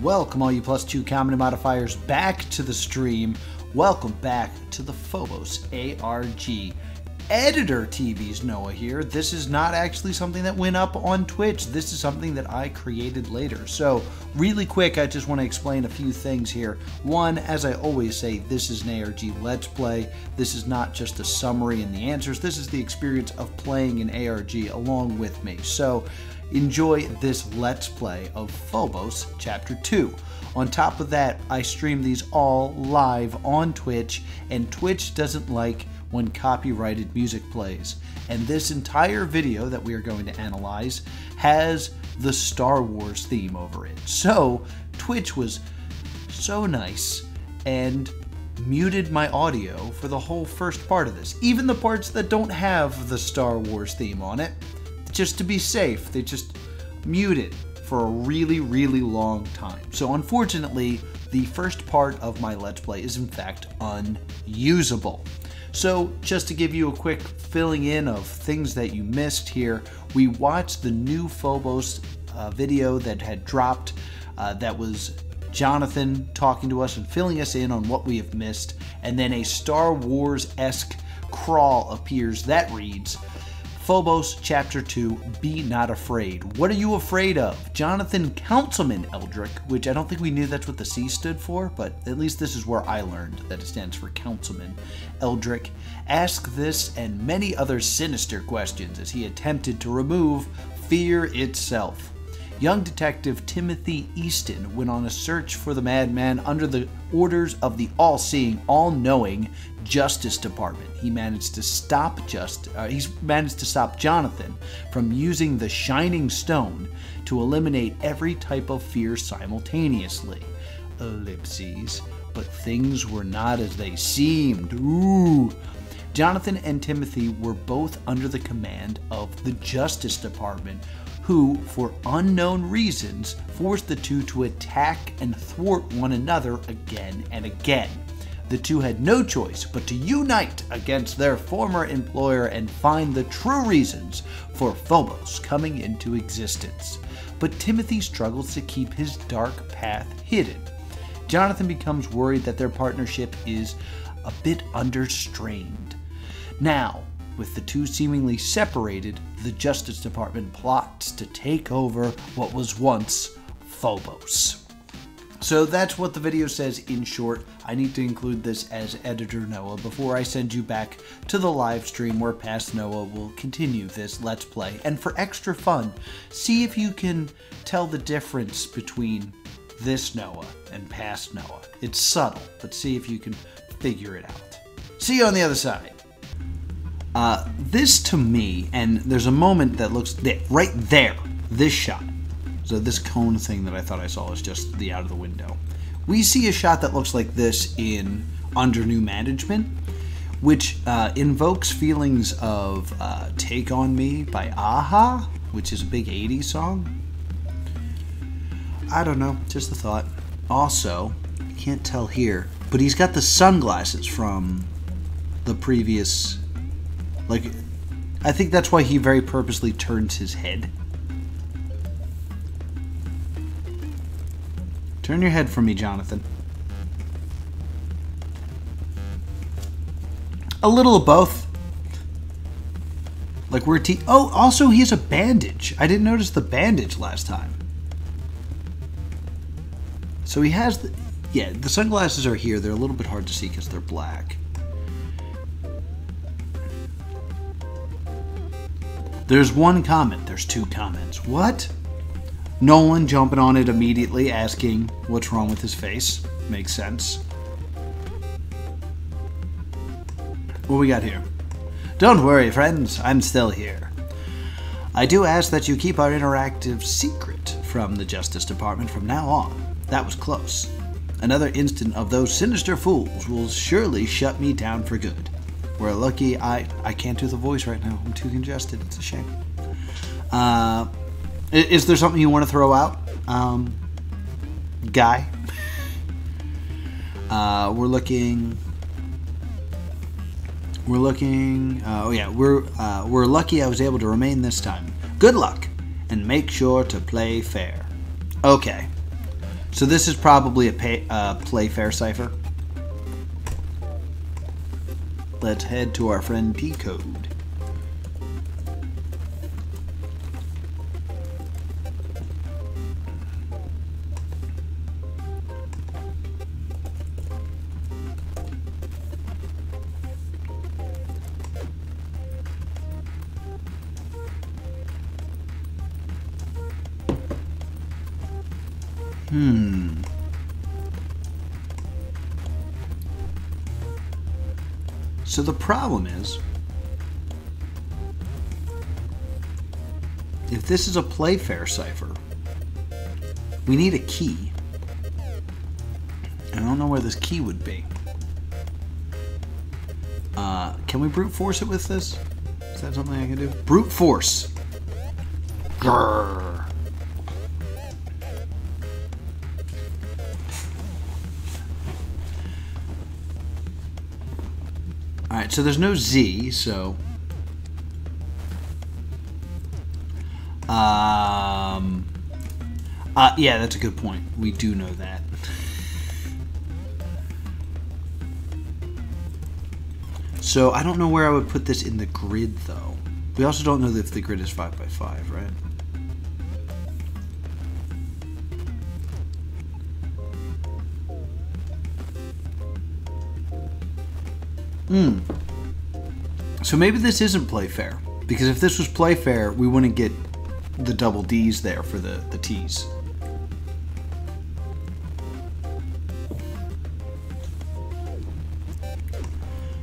welcome all you +2 comedy modifiers back to the stream. Welcome back to the Phobos ARG. Editor TV's Noah here. This is not actually something that went up on Twitch. This is something that I created later. So really quick, I just want to explain a few things here. One, as I always say, this is an ARG Let's Play. This is not just a summary and the answers. This is the experience of playing an ARG along with me. So enjoy this Let's Play of Phobos Chapter 2. On top of that, I stream these all live on Twitch, and Twitch doesn't like when copyrighted music plays. And this entire video that we are going to analyze has the Star Wars theme over it. So Twitch was so nice and muted my audio for the whole first part of this, even the parts that don't have the Star Wars theme on it. Just to be safe, they just mute it for a really, really long time. So unfortunately, the first part of my Let's Play is in fact unusable. So just to give you a quick filling in of things that you missed here, we watched the new Phobos video that had dropped that was Johnathan talking to us and filling us in on what we have missed, and then a Star Wars-esque crawl appears that reads, Phobos Chapter 2, Be Not Afraid. What are you afraid of? Johnathan Councilman Eldrick, which I don't think we knew that's what the C stood for, but at least this is where I learned that it stands for Councilman Eldrick. Ask this and many other sinister questions as he attempted to remove fear itself. Young Detective Timothy Easton went on a search for the madman under the orders of the all-seeing, all-knowing Justice Department. He managed to stop Johnathan from using the Shining Stone to eliminate every type of fear simultaneously. Ellipses. But things were not as they seemed. Ooh. Johnathan and Timothy were both under the command of the Justice Department, who, for unknown reasons, forced the two to attack and thwart one another again and again. The two had no choice but to unite against their former employer and find the true reasons for Phobos coming into existence. But Timothy struggles to keep his dark path hidden. Johnathan becomes worried that their partnership is a bit understrained. Now, with the two seemingly separated, the Justice Department plots to take over what was once Phobos. So that's what the video says in short. I need to include this as Editor Noah before I send you back to the live stream where past Noah will continue this Let's Play. And for extra fun, see if you can tell the difference between this Noah and past Noah. It's subtle, but see if you can figure it out. See you on the other side. This to me, and there's a moment that looks right there, this shot. So this cone thing that I thought I saw is just the out of the window. We see a shot that looks like this in Under New Management, which invokes feelings of Take On Me by AHA, which is a big 80s song. I don't know, just a thought. Also, I can't tell here, but he's got the sunglasses from the previous... Like, I think that's why he very purposely turns his head. Turn your head from me, Johnathan. A little of both. Like we're oh, also he has a bandage. I didn't notice the bandage last time. So he has the... Yeah, the sunglasses are here. They're a little bit hard to see because they're black. There's one comment. There's two comments. What? Nolan jumping on it immediately, asking what's wrong with his face. Makes sense. What we got here? Don't worry, friends. I'm still here. I do ask that you keep our interactive secret from the Justice Department from now on. That was close. Another instant of those sinister fools will surely shut me down for good. We're lucky I can't do the voice right now. I'm too congested. It's a shame. Is there something you want to throw out? Guy? We're looking... oh yeah, we're lucky I was able to remain this time. Good luck, and make sure to play fair. Okay. So this is probably a Playfair cipher. Let's head to our friend T-Code. So the problem is, if this is a Playfair cipher, we need a key. I don't know where this key would be. Can we brute force it with this? Is that something I can do? Brute force. Grrr. Alright, so there's no Z, so... yeah, that's a good point. We do know that. So, I don't know where I would put this in the grid, though. We also don't know if the grid is 5 by 5, right? So maybe this isn't Playfair, because if this was Playfair, we wouldn't get the double D's there for the T's.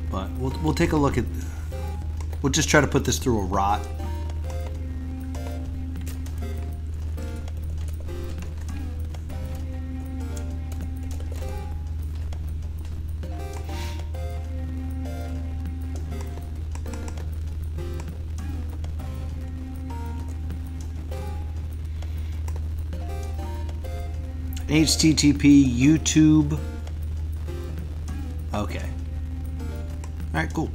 But we'll take a look at. We'll just try to put this through a rot. HTTP YouTube. Okay. Alright, cool.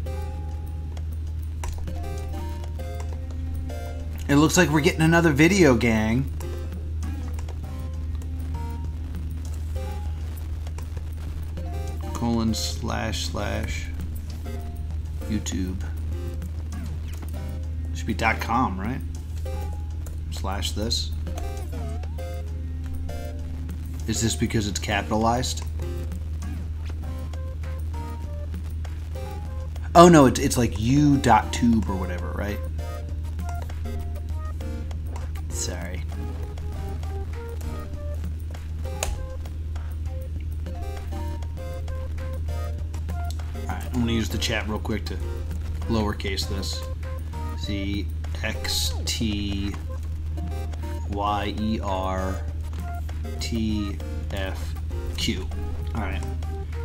It looks like we're getting another video, gang. Colon / YouTube. Should be .com, right? / this. Is this because it's capitalized? Oh no, it's like u.tube or whatever, right? Sorry. Alright, I'm gonna use the chat real quick to lowercase this. CXTYERTFQ. Alright.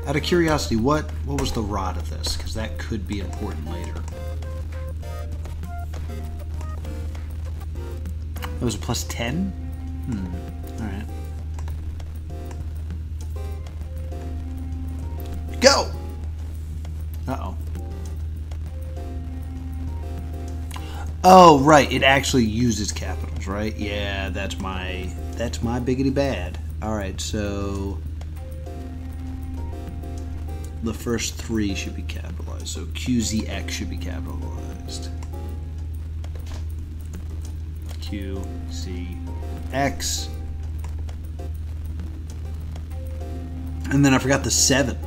Out of curiosity, what was the rod of this? Because that could be important later. It was a plus 10? Alright. Go! Uh-oh. Oh, right. It actually uses capitals, right? Yeah, that's my biggity bad. Alright, so the first 3 should be capitalized. So QZX should be capitalized. QZX. And then I forgot the 7.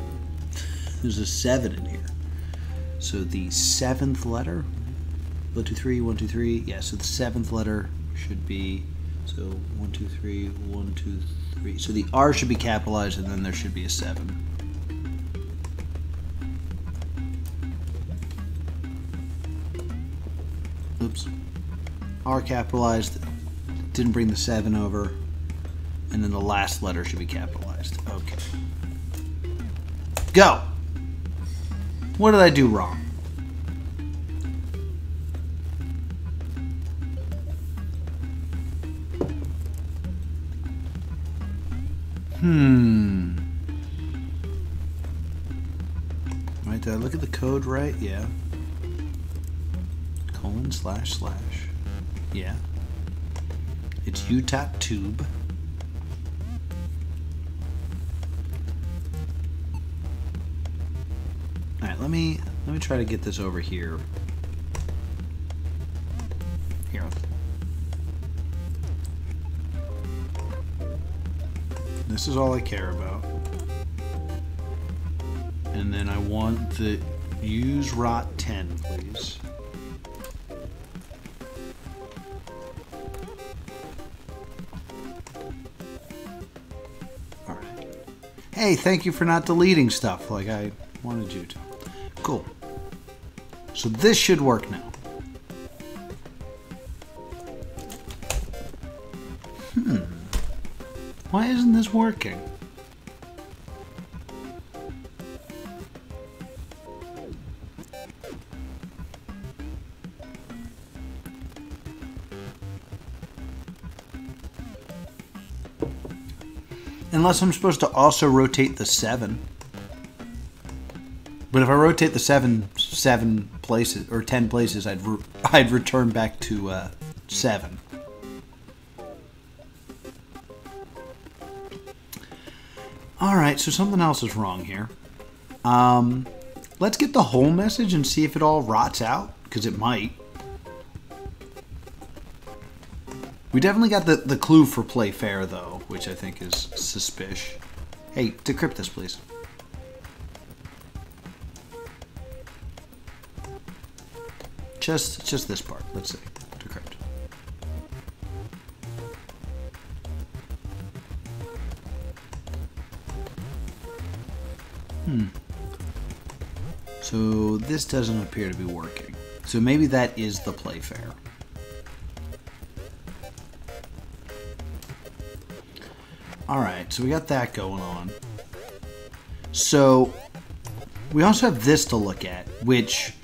There's a 7 in here. So the 7th letter. 1, 2, 3, 1, 2, 3. Yeah, so the 7th letter should be, so 1, 2, 3, 1, 2, 3. So the R should be capitalized, and then there should be a 7. Oops. R capitalized, didn't bring the 7 over, and then the last letter should be capitalized. Okay. Go! What did I do wrong? Right, did I look at the code right? Yeah. Colon / Yeah. It's u.tube. let me try to get this over here. Here. This is all I care about. And then I want the use rot 10, please. All right. Hey, thank you for not deleting stuff like I wanted you to. Cool. So this should work now. Why isn't this working? Unless I'm supposed to also rotate the 7. But if I rotate the 7 places or 10 places, I'd return back to 7. All right, so something else is wrong here. Let's get the whole message and see if it all rots out, because it might. We definitely got the clue for play fair, though, which I think is suspicious. Hey, decrypt this, please. Just this part. Let's see. Decrypt. So this doesn't appear to be working. So maybe that is the play fair. Alright, so we got that going on. So we also have this to look at, which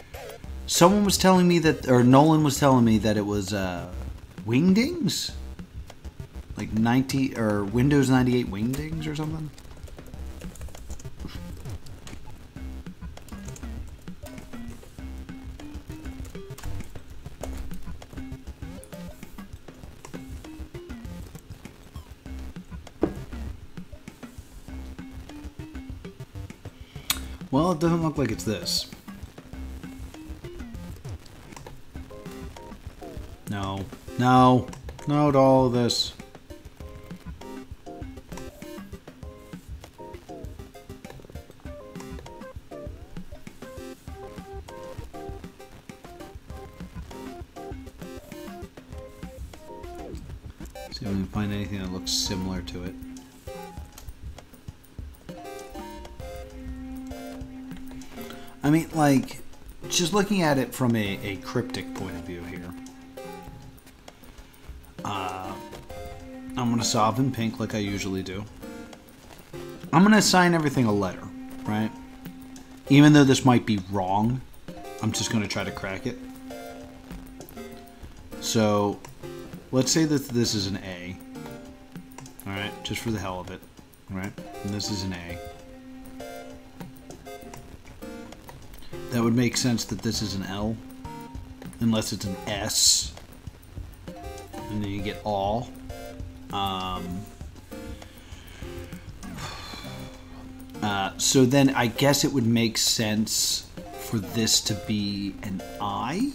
someone was telling me that, or Nolan was telling me that it was wingdings? Like 90, or Windows 98 wingdings or something? Well, it doesn't look like it's this. No. No. No to all of this. See if we can find anything that looks similar to it. I mean, like, just looking at it from a cryptic point of view here. I'm going to solve in pink like I usually do. I'm going to assign everything a letter, right? Even though this might be wrong, I'm just going to try to crack it. So, let's say that this is an A. Alright, just for the hell of it. Alright, and this is an A. That would make sense that this is an L, unless it's an S, and then you get all. So then I guess it would make sense for this to be an I.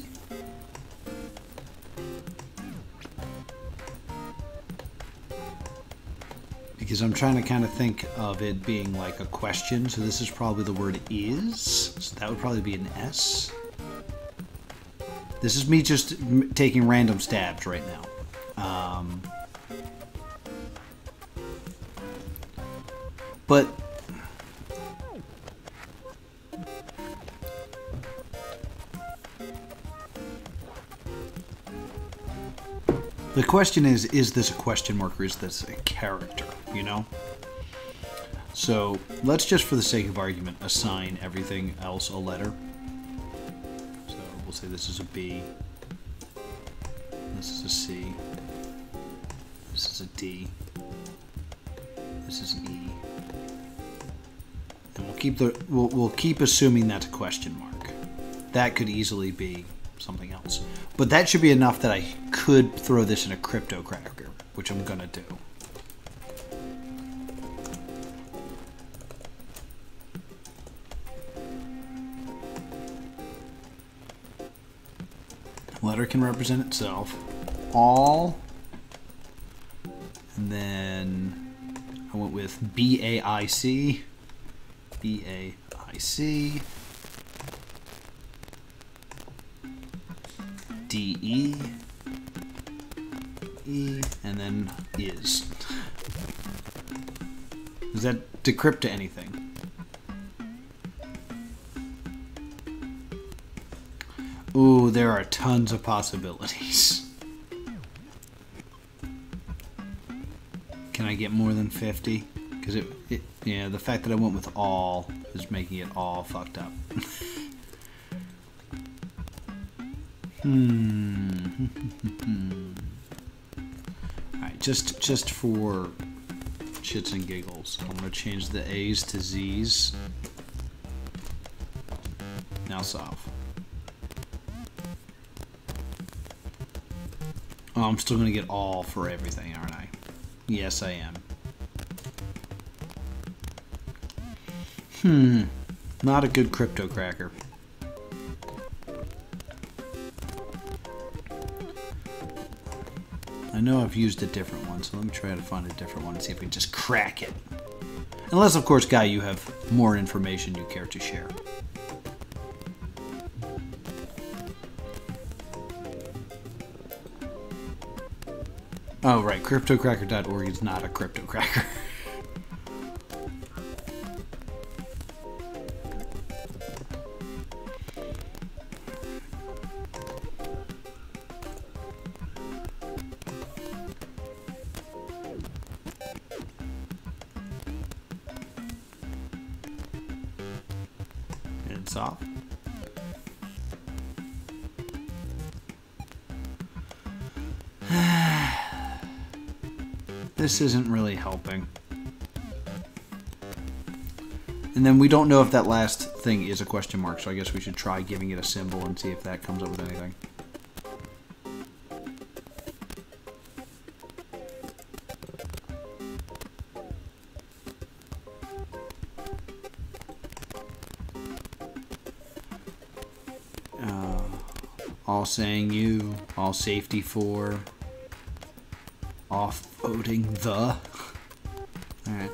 Because I'm trying to kind of think of it being like a question, so this is probably the word is, so that would probably be an S. This is me just taking random stabs right now. But the question is this a question mark or is this a character, you know? So let's just, for the sake of argument, assign everything else a letter. So we'll say this is a B, this is a C, this is a D, this is an E, and we'll keep assuming that's a question mark. That could easily be something else, but that should be enough that I could throw this in a crypto cracker, which I'm gonna do. Letter can represent itself. All. And then I went with BAIC. BAIC. DE. E. And then is. Does that decrypt to anything? Ooh, there are tons of possibilities. Can I get more than 50? Because yeah, the fact that I went with all is making it all fucked up. Alright, just for shits and giggles, I'm going to change the A's to Z's. Now solve. Oh, I'm still going to get all for everything, aren't I? Yes, I am. Not a good crypto cracker. I know I've used a different one, so let me try to find a different one and see if we can just crack it. Unless, of course, Guy, you have more information you care to share. Oh, right. CryptoCracker.org is not a crypto cracker. It's off. This isn't really helping. And then we don't know if that last thing is a question mark, so I guess we should try giving it a symbol and see if that comes up with anything. All saying you, all safety for, off-voting the. Alright.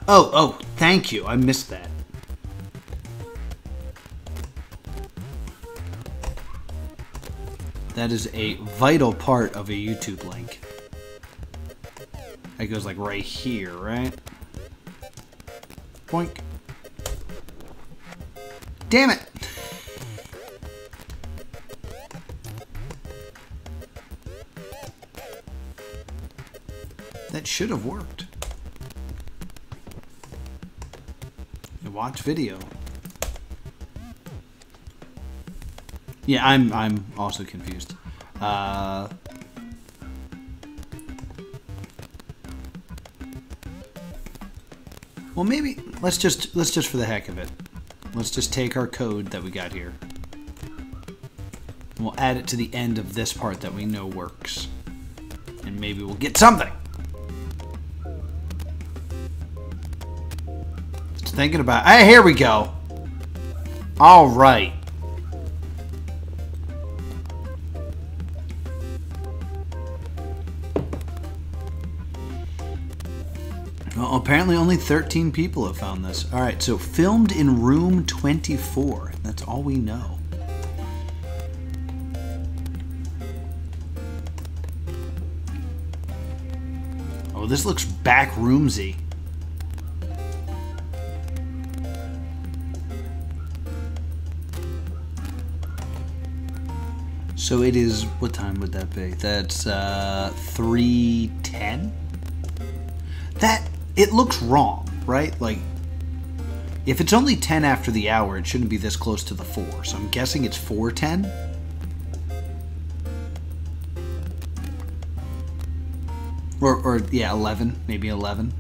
Oh, thank you. I missed that. That is a vital part of a YouTube link. That goes like right here, right? Boink. Damn it! That should have worked. Watch video. Yeah, I'm also confused. Well, maybe let's just for the heck of it. Let's just take our code that we got here. And we'll add it to the end of this part that we know works. And maybe we'll get something. Just thinking about... Hey, here we go. All right. Well, apparently only 13 people have found this. Alright, so filmed in room 24. That's all we know. Oh, this looks back roomsy. So it is... What time would that be? That's 3:10? That... It looks wrong, right? Like, if it's only 10 after the hour, it shouldn't be this close to the 4. So I'm guessing it's 4:10? Or yeah, 11. Maybe 11.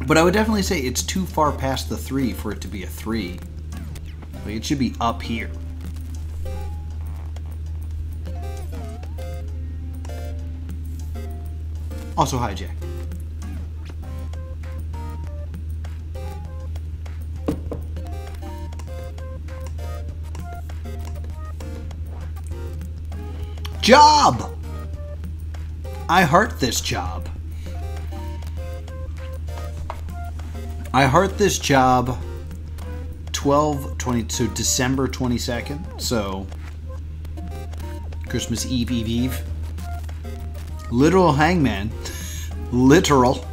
But I would definitely say it's too far past the 3 for it to be a 3. Like, it should be up here. Also, hi, Jack. Job! I heart this job. I heart this job 12/20, so December 22nd, so Christmas Eve, Eve, Eve. Literal hangman. Literal.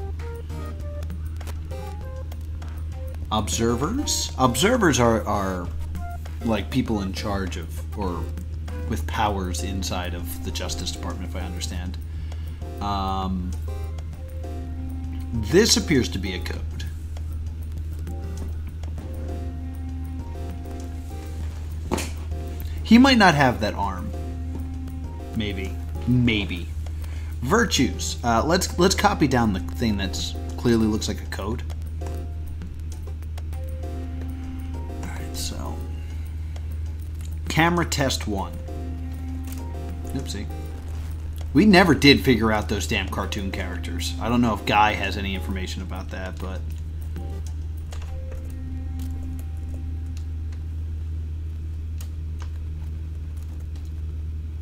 Observers? Observers are like people in charge of, or with powers inside of the Justice Department, if I understand. This appears to be a code. He might not have that arm. Maybe. Maybe. Virtues. Let's copy down the thing that's clearly looks like a code. Alright, so camera test 1. Oopsie. We never did figure out those damn cartoon characters. I don't know if Guy has any information about that, but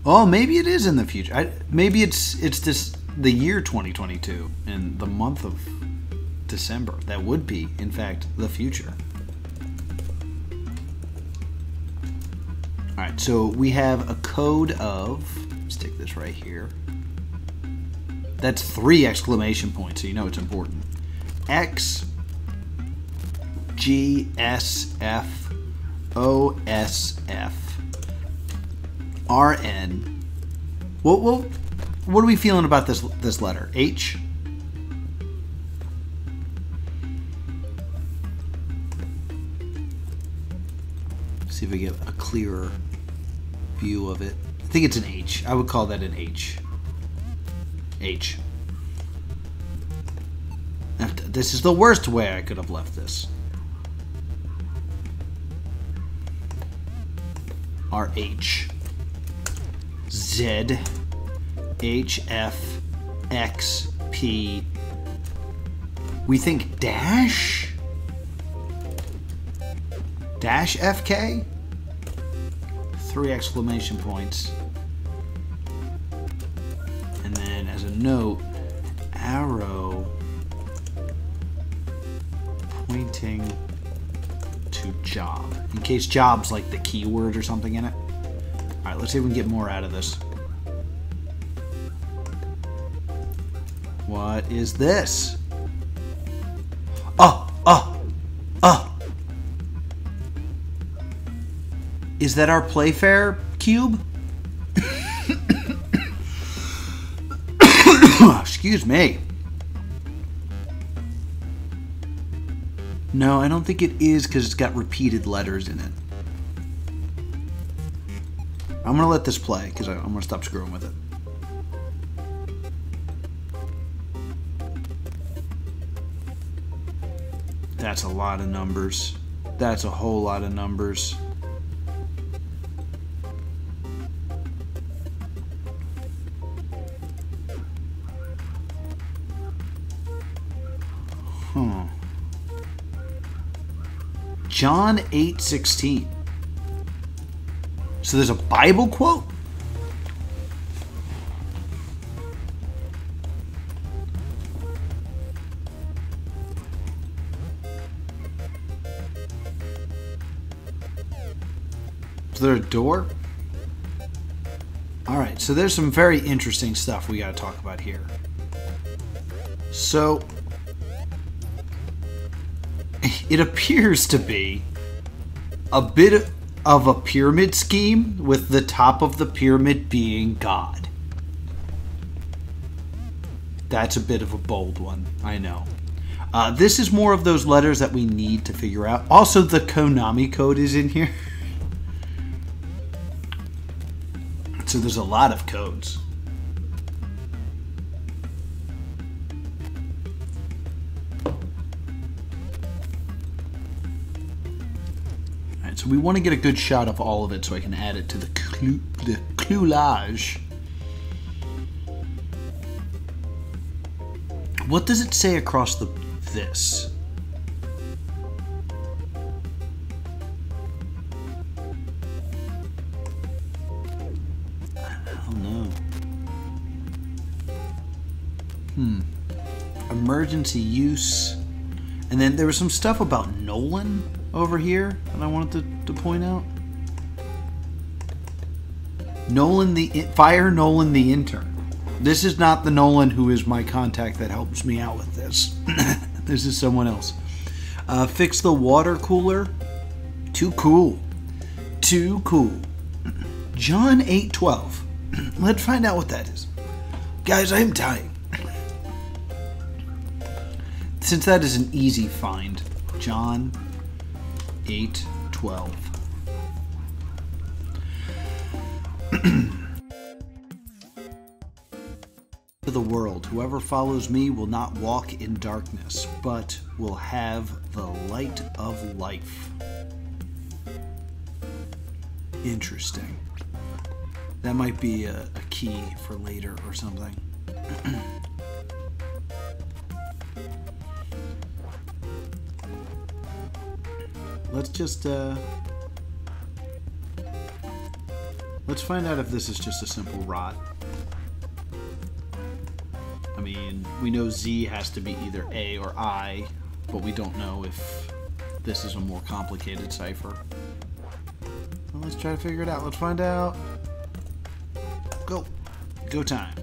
oh, maybe it is in the future. Maybe it's just the year 2022 and the month of December. That would be, in fact, the future. All right, so we have a code of, stick this right here. That's 3 exclamation points, so you know it's important. X, G, S, F, O, S, F. RN. What are we feeling about this letter? H? See if we get a clearer view of it. I think it's an H. I would call that an H. H. This is the worst way I could have left this. RH. Z, H, F, X, P. We think dash? Dash FK? 3 exclamation points. And then as a note, arrow pointing to job. In case job's like the keyword or something in it. Alright, let's see if we can get more out of this. What is this? Oh! Is that our Playfair cube? Excuse me. No, I don't think it is because it's got repeated letters in it. I'm going to let this play because I'm going to stop screwing with it. That's a lot of numbers. That's a whole lot of numbers. John 8:16. So there's a Bible quote? Is there a door? Alright, so there's some very interesting stuff we got to talk about here. So it appears to be a bit of a pyramid scheme with the top of the pyramid being God. That's a bit of a bold one, I know. This is more of those letters that we need to figure out. Also, the Konami code is in here. So there's a lot of codes. Alright, so we want to get a good shot of all of it so I can add it to the cluelage. What does it say across this? I don't know. Emergency use. And then there was some stuff about Nolan over here that I wanted to point out. Fire Nolan the intern. This is not the Nolan who is my contact that helps me out with this. This is someone else. Fix the water cooler. Too cool. Too cool. John 8:12. Let's find out what that is. Guys, I am dying. Since that is an easy find. John 8:12. To the world, whoever follows me will not walk in darkness, but will have the light of life. Interesting. That might be a key for later or something. Let's just let's find out if this is just a simple rot. I mean, we know Z has to be either A or I, but we don't know if this is a more complicated cipher. Well, let's try to figure it out. Let's find out. Go. Go time.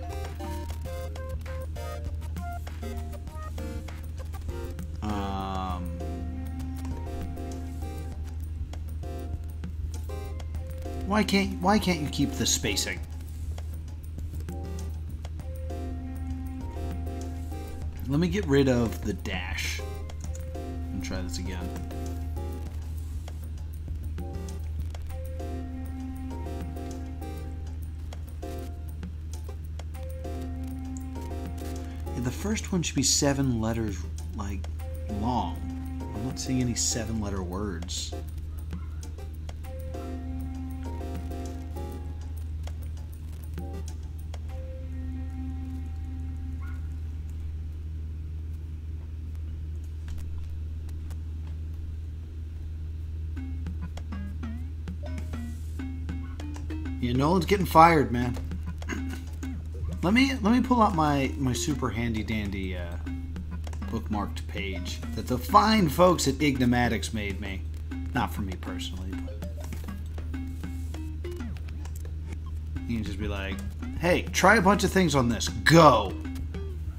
Why can't you keep the spacing? Let me get rid of the dash and try this again. Yeah, the first one should be 7 letters, like, long. I'm not seeing any 7-letter words. Yeah, Nolan's getting fired, man. Let me pull out my super handy dandy bookmarked page that the fine folks at Ignomatics made me. Not for me personally, but you can just be like, hey, try a bunch of things on this. Go!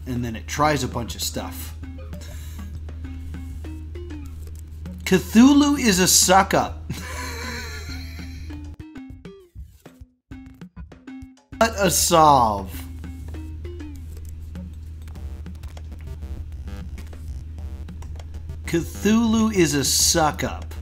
And then it tries a bunch of stuff. Cthulhu is a suck-up. What a solve. Cthulhu is a suck-up.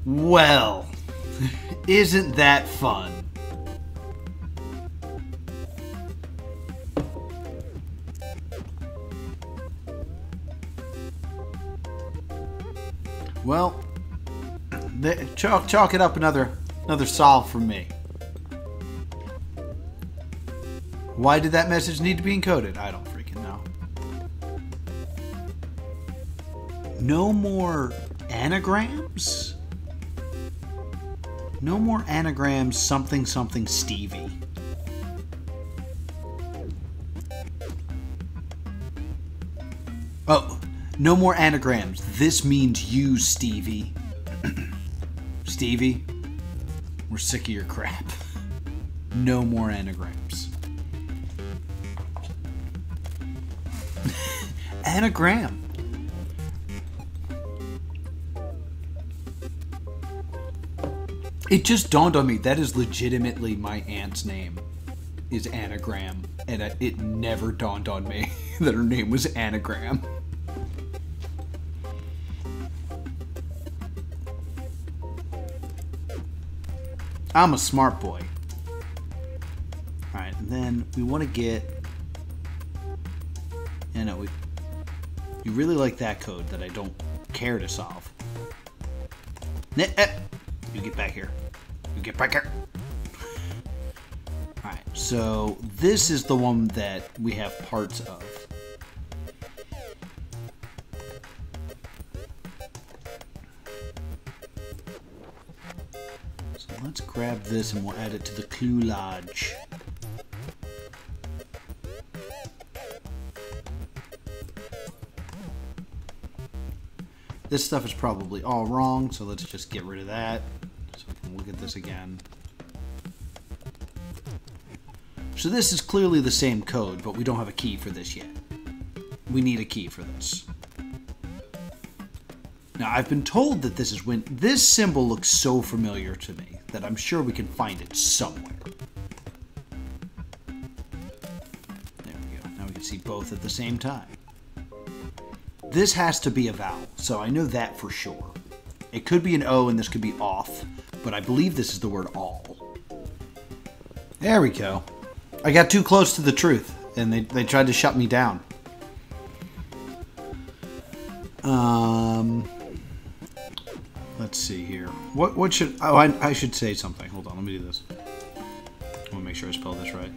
Well, isn't that fun? Well, chalk it up another solve from me. Why did that message need to be encoded? I don't freaking know. No more anagrams? No more anagrams, something something Stevie. Oh, no more anagrams. This means you, Stevie. Stevie, we're sick of your crap. No more anagrams. Anagram. It just dawned on me that is legitimately my aunt's name, is Anagram, and it never dawned on me that her name was Anagram. I'm a smart boy. Alright, and then we want to get... You know, you really like that code that I don't care to solve. You get back here. You get back here. Alright, so this is the one that we have parts of. grab this and we'll add it to the clue lodge. This stuff is probably all wrong, so let's just get rid of that. So we can look at this again. So this is clearly the same code, but we don't have a key for this yet. We need a key for this. Now, I've been told that this is when... This symbol looks so familiar to me that I'm sure we can find it somewhere. There we go. Now we can see both at the same time. This has to be a vowel, so I know that for sure. It could be an O and this could be off, but I believe this is the word all. There we go. I got too close to the truth, and they tried to shut me down. Let's see here. What should... Oh, I should say something. Hold on, let me do this. I want to make sure I spell this right.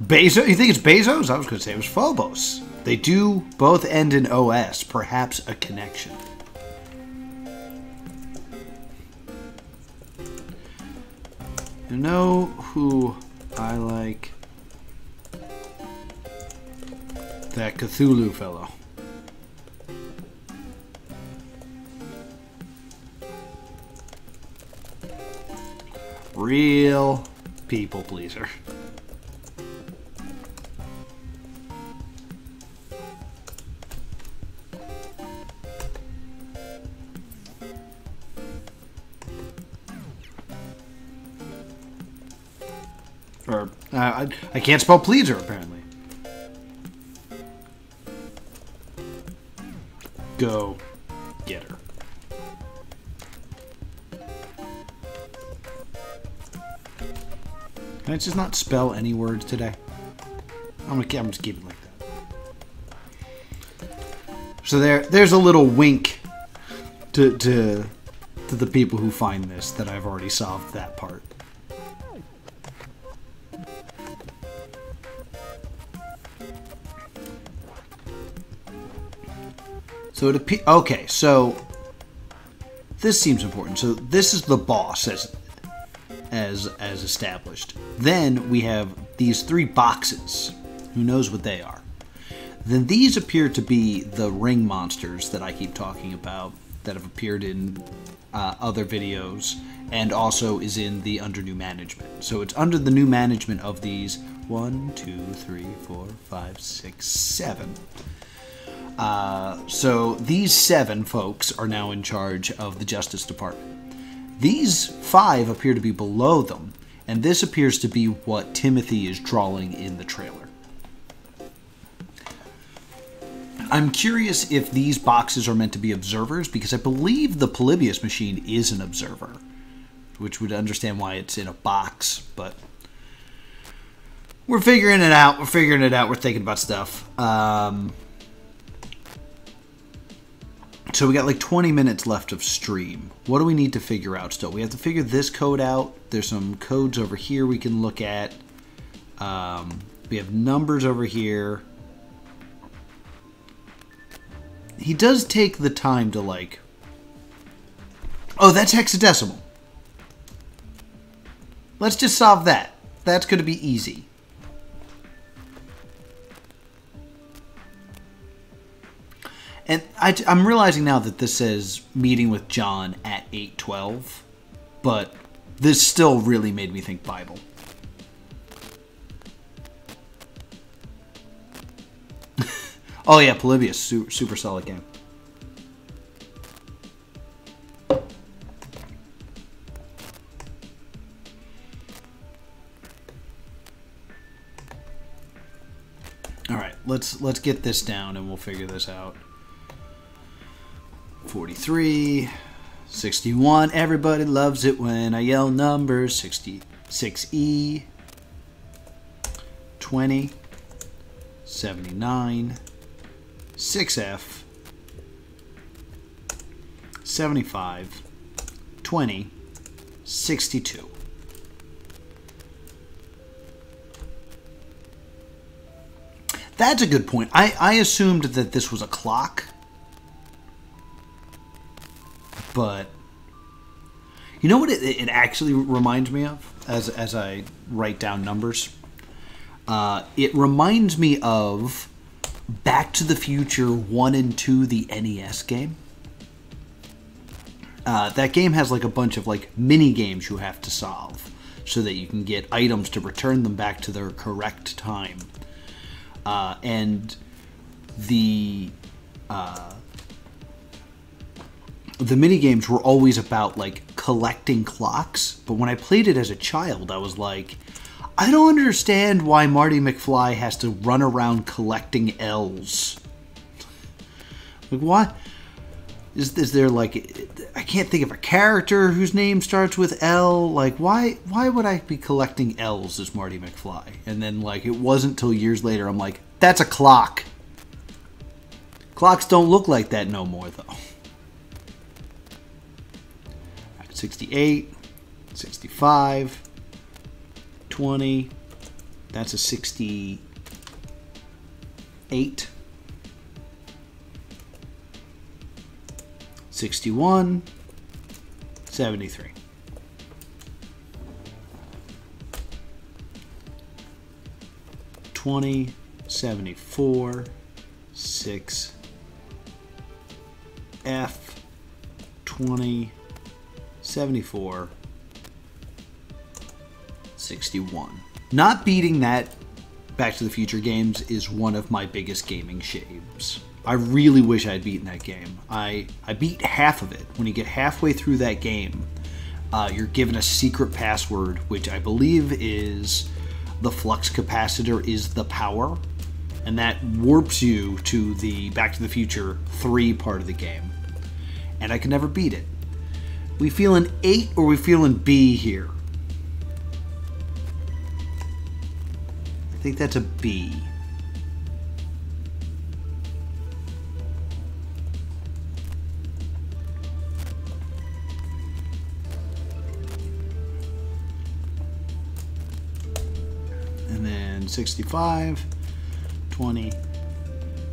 Bezos? You think it's Bezos? I was going to say it was Phobos. They do both end in OS, perhaps a connection. You know who I like? That Cthulhu fellow. Real people pleaser. Or, I can't spell pleaser, apparently. Go get her. Can I just not spell any words today? I'm just keeping it like that. So there's a little wink to the people who find this that I've already solved that part. So okay, so this seems important. So this is the boss as established. Then we have these three boxes. Who knows what they are? Then these appear to be the ring monsters that I keep talking about that have appeared in other videos and also is in the under new management. So it's under the new management of these 1, 2, 3, 4, 5, 6, 7. So these 7 folks are now in charge of the Justice Department. These 5 appear to be below them, and this appears to be what Timothy is drawing in the trailer. I'm curious if these boxes are meant to be observers, because I believe the Polybius machine is an observer, which would understand why it's in a box, but we're figuring it out. We're thinking about stuff. So we got like 20 minutes left of stream. What do we need to figure out still? We have to figure this code out. There's some codes over here we can look at. We have numbers over here. He does take the time to like... Oh, that's hexadecimal. Let's just solve that. That's going to be easy. And I'm realizing now that this says meeting with John at 8:12, but this still really made me think Bible. Oh yeah, Polybius, super solid game. All right, let's get this down and we'll figure this out. 43, 61. Everybody loves it when I yell numbers. 66E, 20, 79, 6F, 75, 20, 62. That's a good point. I assumed that this was a clock. But You know what it actually reminds me of as I write down numbers? It reminds me of Back to the Future 1 and 2, the NES game. That game has like a bunch of like mini games you have to solve so that you can get items to return them back to their correct time. And the mini games were always about like collecting clocks, but when I played it as a child, I was like, I don't understand why Marty McFly has to run around collecting L's. Like, what? Is there like, I can't think of a character whose name starts with L. Like, why would I be collecting L's as Marty McFly? And then like, it wasn't till years later, I'm like, that's a clock. Clocks don't look like that no more, though. 68, 65, 20, that's a 68, 61, 73. $20, 74, 6, F, 20, 74, 61. Not beating that Back to the Future games is one of my biggest gaming shames. I really wish I'd beaten that game. I beat half of it. When you get halfway through that game, you're given a secret password, which I believe is the flux capacitor is the power, and that warps you to the Back to the Future 3 part of the game. And I can never beat it. We feeling 8 or we feeling B here? I think that's a B. And then 65, 20.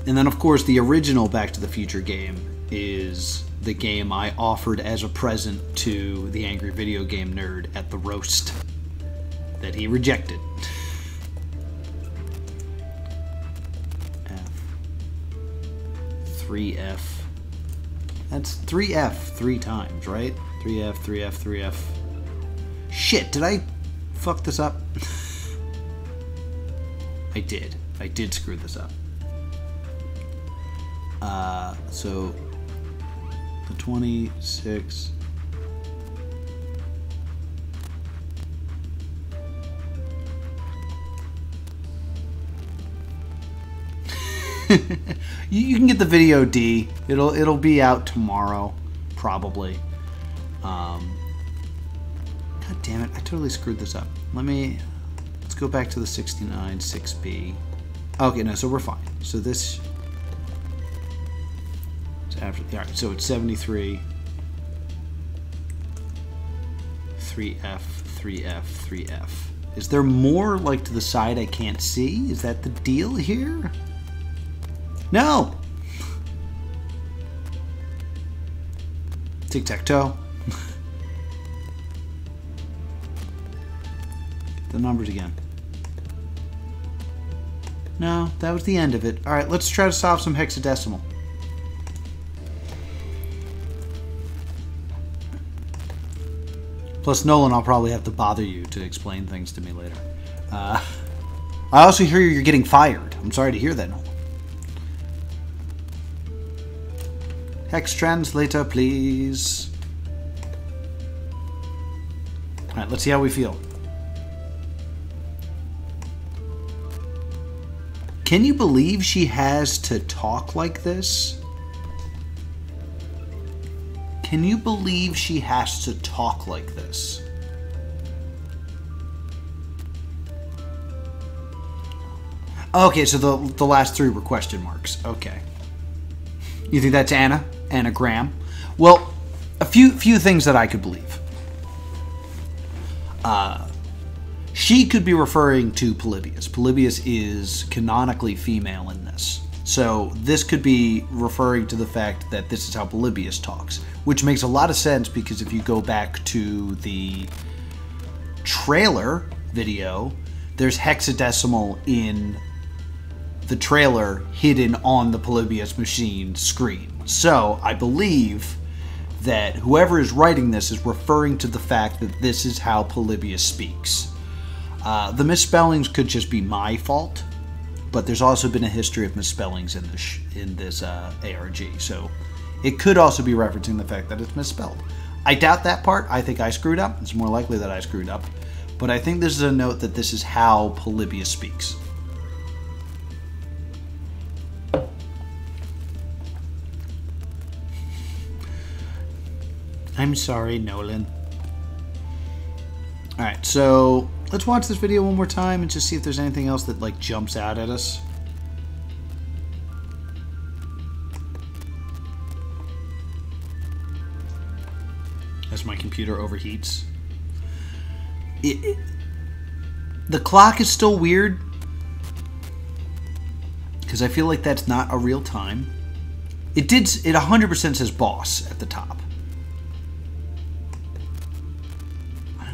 And then of course the original Back to the Future game is the game I offered as a present to the Angry Video Game Nerd at the roast that he rejected. F. 3F. That's 3F 3 times, right? 3F, 3F, 3F. Shit, did I fuck this up? I did. I did screw this up. So the 26. You can get the video D. It'll be out tomorrow, probably. God damn it! I totally screwed this up. Let's go back to the 69 6B. Okay, no, so we're fine. So this. After, all right, so it's 73, 3F, 3F, 3F. Is there more like to the side I can't see? Is that the deal here? No! Tic-tac-toe. The numbers again. No, that was the end of it. All right, let's try to solve some hexadecimal. Plus, Nolan, I'll probably have to bother you to explain things to me later. I also hear you're getting fired. I'm sorry to hear that, Nolan. Hex translator, please. All right, let's see how we feel. Can you believe she has to talk like this? Can you believe she has to talk like this? Okay, so the last 3 were question marks. Okay. You think that's Anna? Anagram? Well, a few things that I could believe. She could be referring to Polybius. Polybius is canonically female in this. So this could be referring to the fact that this is how Polybius talks, which makes a lot of sense because if you go back to the trailer video, there's hexadecimal in the trailer hidden on the Polybius machine screen. So I believe that whoever is writing this is referring to the fact that this is how Polybius speaks. The misspellings could just be my fault, but there's also been a history of misspellings in this ARG, so it could also be referencing the fact that it's misspelled. I doubt that part. I think I screwed up. It's more likely that I screwed up, but I think this is a note that this is how Polybius speaks. I'm sorry, Nolan. Alright, so let's watch this video one more time and just see if there's anything else that like jumps out at us. As my computer overheats. The clock is still weird because I feel like that's not a real time. It 100% says boss at the top.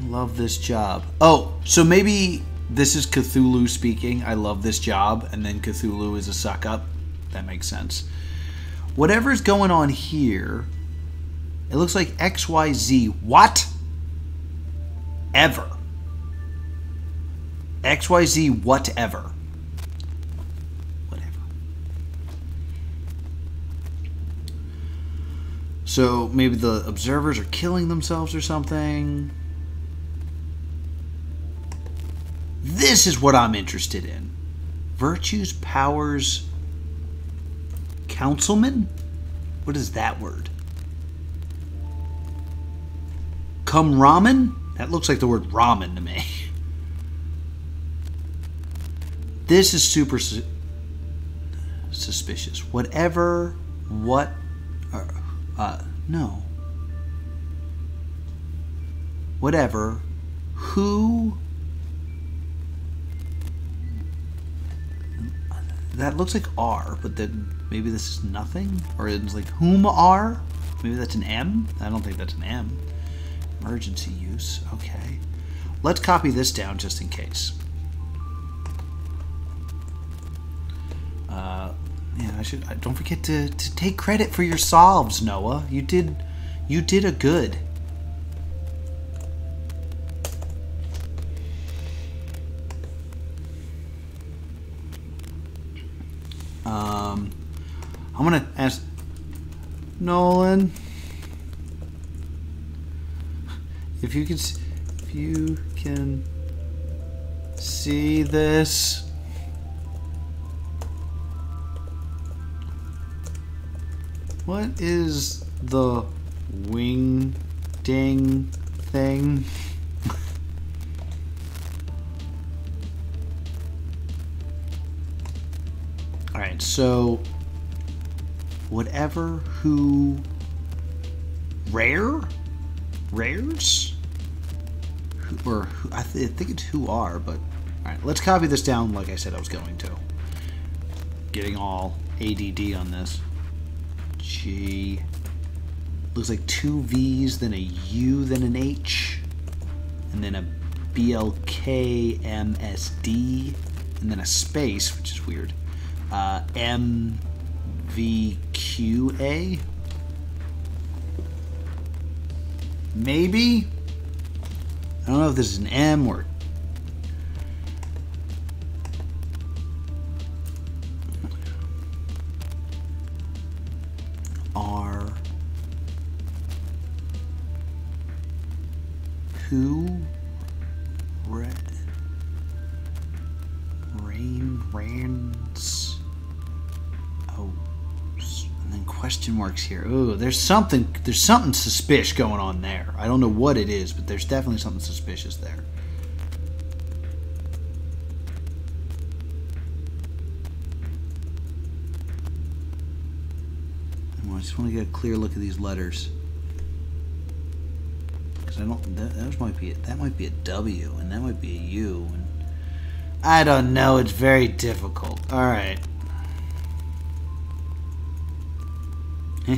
Love this job. Oh, so maybe this is Cthulhu speaking. I love this job, and then Cthulhu is a suck up. That makes sense. Whatever's going on here, it looks like XYZ. What? Ever. XYZ whatever. Whatever. So maybe the observers are killing themselves or something. This is what I'm interested in. Virtues, powers, councilman? What is that word? Come ramen? That looks like the word ramen to me. This is super suspicious. Whatever, what, no. Whatever, who... That looks like R, but then maybe this is nothing? Or it's like whom R? Maybe that's an M? I don't think that's an M. Emergency use. Okay. Let's copy this down just in case. Yeah, don't forget to take credit for your solves, Noah. You did a good. I'm gonna ask Nolan if you can see this. What is the wing ding thing? All right, so whatever, who, rares, or who, I think it's who are, but all right, let's copy this down like I said I was going to. Getting all ADD on this. G, looks like 2 V's, then a U, then an H, and then a BLK MSD, and then a space, which is weird. MVQA? Maybe? I don't know if this is an M or... R. Who? Rands. Oh, and then question marks here. Ooh, there's something suspicious going on there. I don't know what it is, but there's definitely something suspicious there. I just want to get a clear look at these letters. Because I don't, that might be a W, and that might be a U, and I don't know, it's very difficult. Alright. I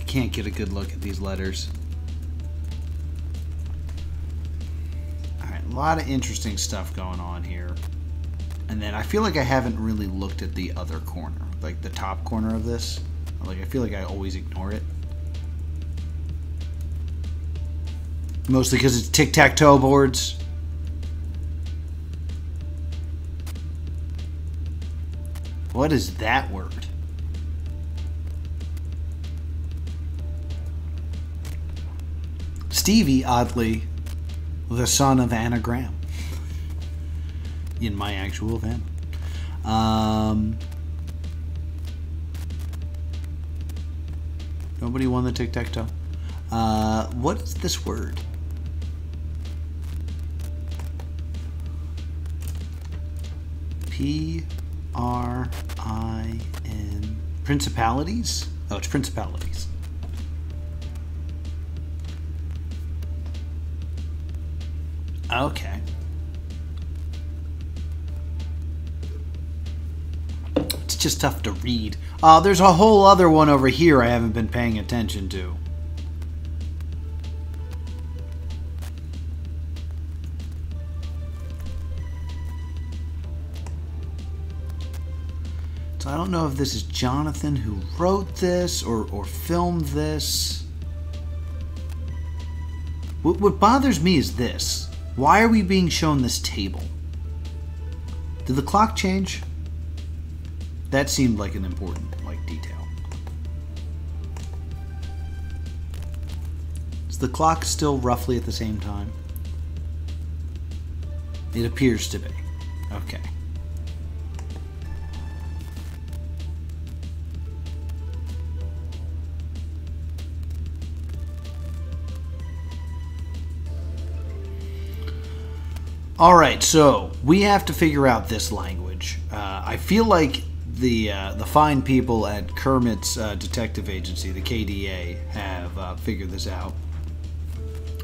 can't get a good look at these letters. Alright, a lot of interesting stuff going on here. And then I feel like I haven't really looked at the other corner, like the top corner of this. Like, I feel like I always ignore it. Mostly because it's tic-tac-toe boards. What is that word? Stevie, oddly, the son of Anagram. In my actual family. Nobody won the tic-tac-toe. What is this word? P-R-I-N... Principalities? Oh, it's principalities. Okay. It's just tough to read. There's a whole other one over here I haven't been paying attention to. So I don't know if this is Johnathan who wrote this or filmed this. What bothers me is this. Why are we being shown this table? Did the clock change? That seemed like an important, detail. Is the clock still roughly at the same time? It appears to be. Okay. Alright, so we have to figure out this language. I feel like the fine people at Kermit's detective agency, the KDA, have figured this out.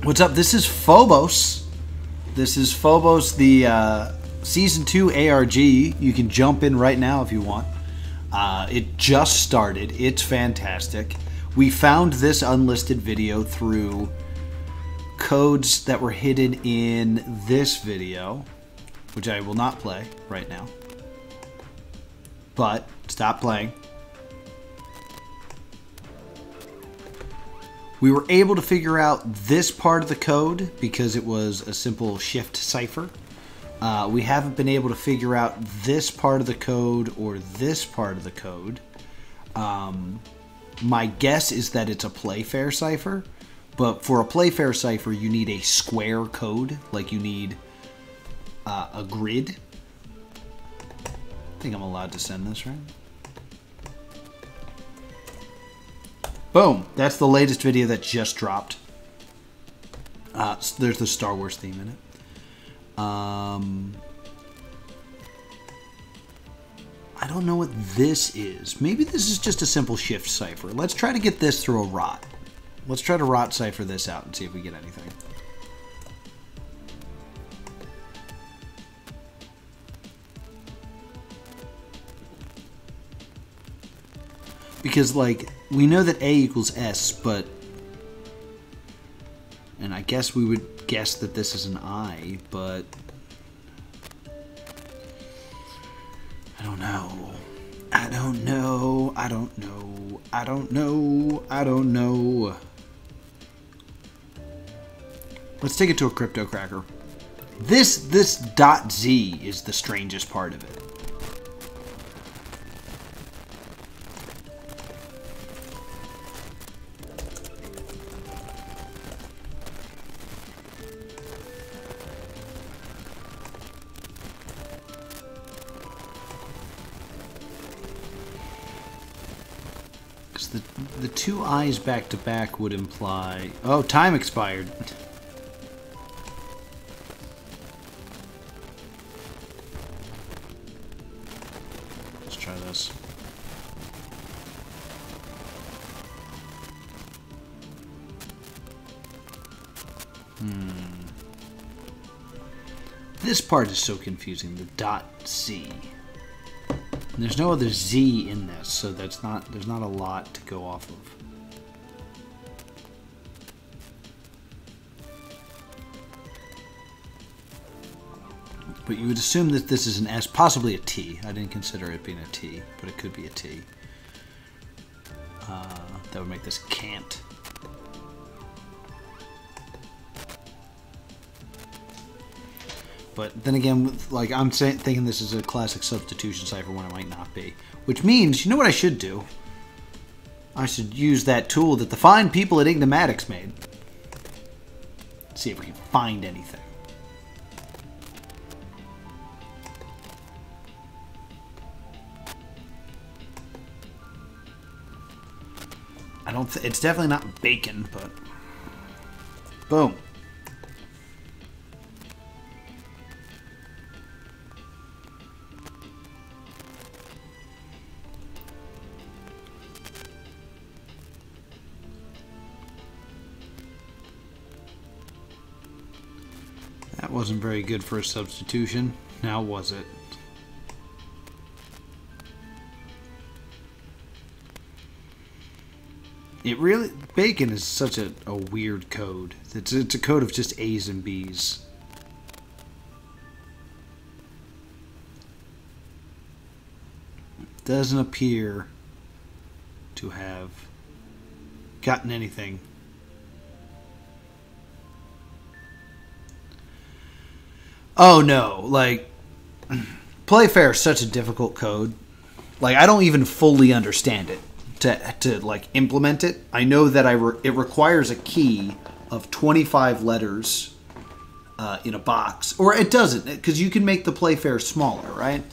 What's up? This is Phobos. This is Phobos, the Season 2 ARG. You can jump in right now if you want. It just started. It's fantastic. We found this unlisted video through codes that were hidden in this video, which I will not play right now. But stop playing. We were able to figure out this part of the code because it was a simple shift cipher. We haven't been able to figure out this part of the code or this part of the code. My guess is that it's a Playfair cipher. But for a Playfair cipher, you need a square code. Like, you need a grid. I think I'm allowed to send this, right? Boom! That's the latest video that just dropped. There's the Star Wars theme in it. I don't know what this is. Maybe this is just a simple shift cipher. Let's try to get this through a rot. Let's try to rot cipher this out and see if we get anything. Because, like, we know that A equals S, but... And I guess we would guess that this is an I, but... I don't know. I don't know. I don't know. I don't know. I don't know. Let's take it to a crypto cracker. This .z is the strangest part of it. Because the two I's back to back would imply... Oh, time expired. Try this. This part is so confusing. The dot Z. And there's no other Z in this, so there's not a lot to go off of. But you would assume that this is an S, possibly a T. I didn't consider it being a T, but it could be a T. That would make this can't. But then again, like I'm thinking this is a classic substitution cipher when it might not be. Which means, you know what I should do? I should use that tool that the fine people at Ignomatics made. See if we can find anything. It's definitely not bacon, but boom. That wasn't very good for a substitution. Now was it? It really... Bacon is such a weird code. It's a code of just A's and B's. Doesn't appear to have gotten anything. Oh no, like... Playfair is such a difficult code. Like, I don't even fully understand it. To like implement it, I know that it requires a key of 25 letters in a box, or it doesn't, because you can make the Playfair smaller, right?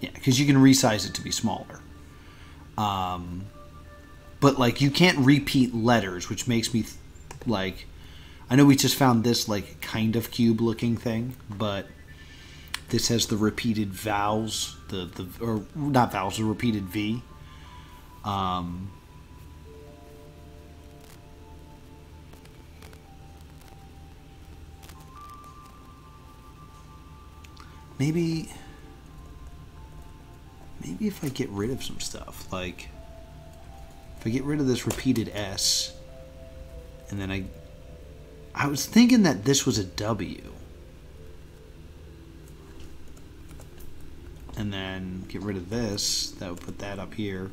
Yeah, because you can resize it to be smaller. But like you can't repeat letters, which makes me like, I know we just found this like kind of cube-looking thing, but. This has the repeated vowels, or not vowels, the repeated V. Maybe if I get rid of some stuff, like if I get rid of this repeated S, and then I was thinking that this was a W. And then get rid of this. That would put that up here.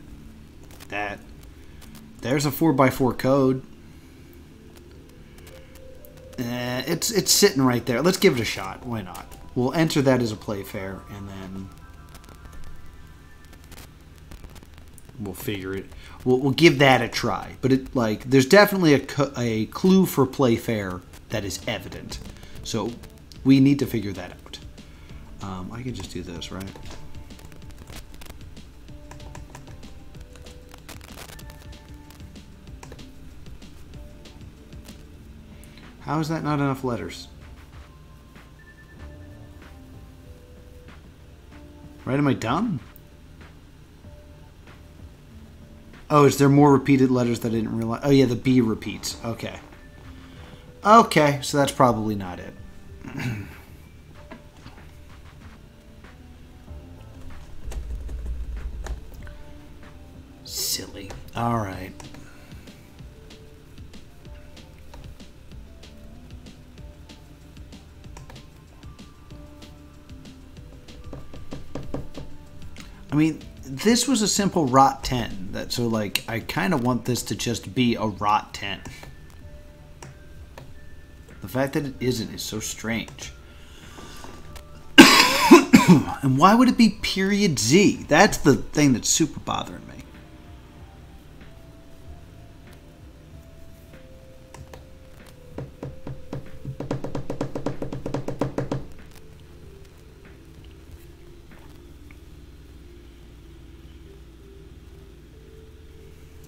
There's a 4x4 code. It's sitting right there. Let's give it a shot. Why not? We'll enter that as a Playfair, and then we'll figure it. We'll give that a try. But it there's definitely a clue for Playfair that is evident. So we need to figure that out. I could just do this, right? How is that not enough letters? Right, am I dumb? Oh, is there more repeated letters that I didn't realize? Oh yeah, the B repeats. Okay. Okay, so that's probably not it. Silly. All right. I mean, this was a simple rot 10. So like, I kind of want this to just be a rot 10. The fact that it isn't is so strange. And why would it be period Z? That's the thing that's super bothering me.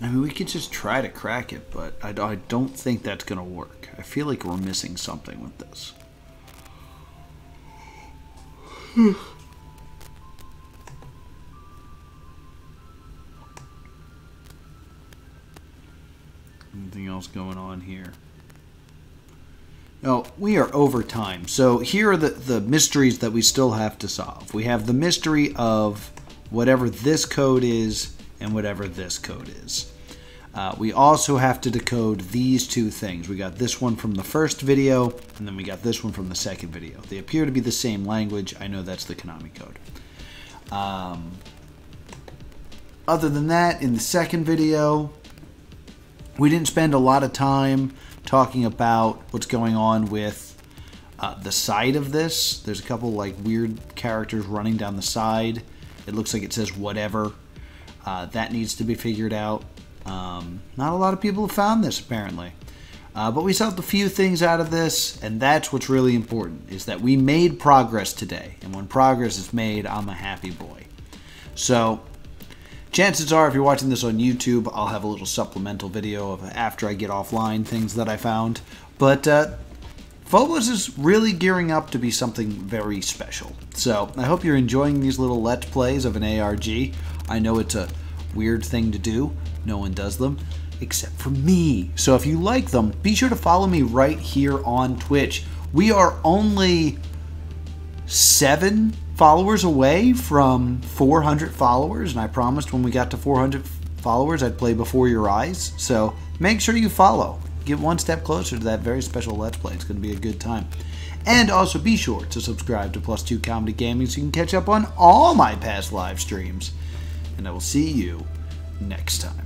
I mean, we could just try to crack it, but I don't think that's going to work. I feel like we're missing something with this. Something else going on here. No, we are over time. So here are the mysteries that we still have to solve. We have the mystery of whatever this code is and whatever this code is. We also have to decode these two things. We got this one from the first video, and then we got this one from the second video. They appear to be the same language. I know that's the Konami code. Other than that, in the second video, we didn't spend a lot of time talking about what's going on with the side of this. There's a couple like weird characters running down the side. It looks like it says whatever. That needs to be figured out. Not a lot of people have found this apparently. But we solved a few things out of this, and that's what's really important, is that we made progress today. And when progress is made, I'm a happy boy. So chances are, if you're watching this on YouTube, I'll have a little supplemental video of after I get offline things that I found. But Phobos is really gearing up to be something very special. So I hope you're enjoying these little Let's Plays of an ARG. I know it's a weird thing to do. No one does them except for me. So if you like them, be sure to follow me right here on Twitch. We are only 7 followers away from 400 followers, and I promised when we got to 400 followers I'd play before your eyes. So make sure you follow. Get one step closer to that very special Let's Play. It's going to be a good time. And also be sure to subscribe to +2 Comedy Gaming so you can catch up on all my past live streams. And I will see you next time.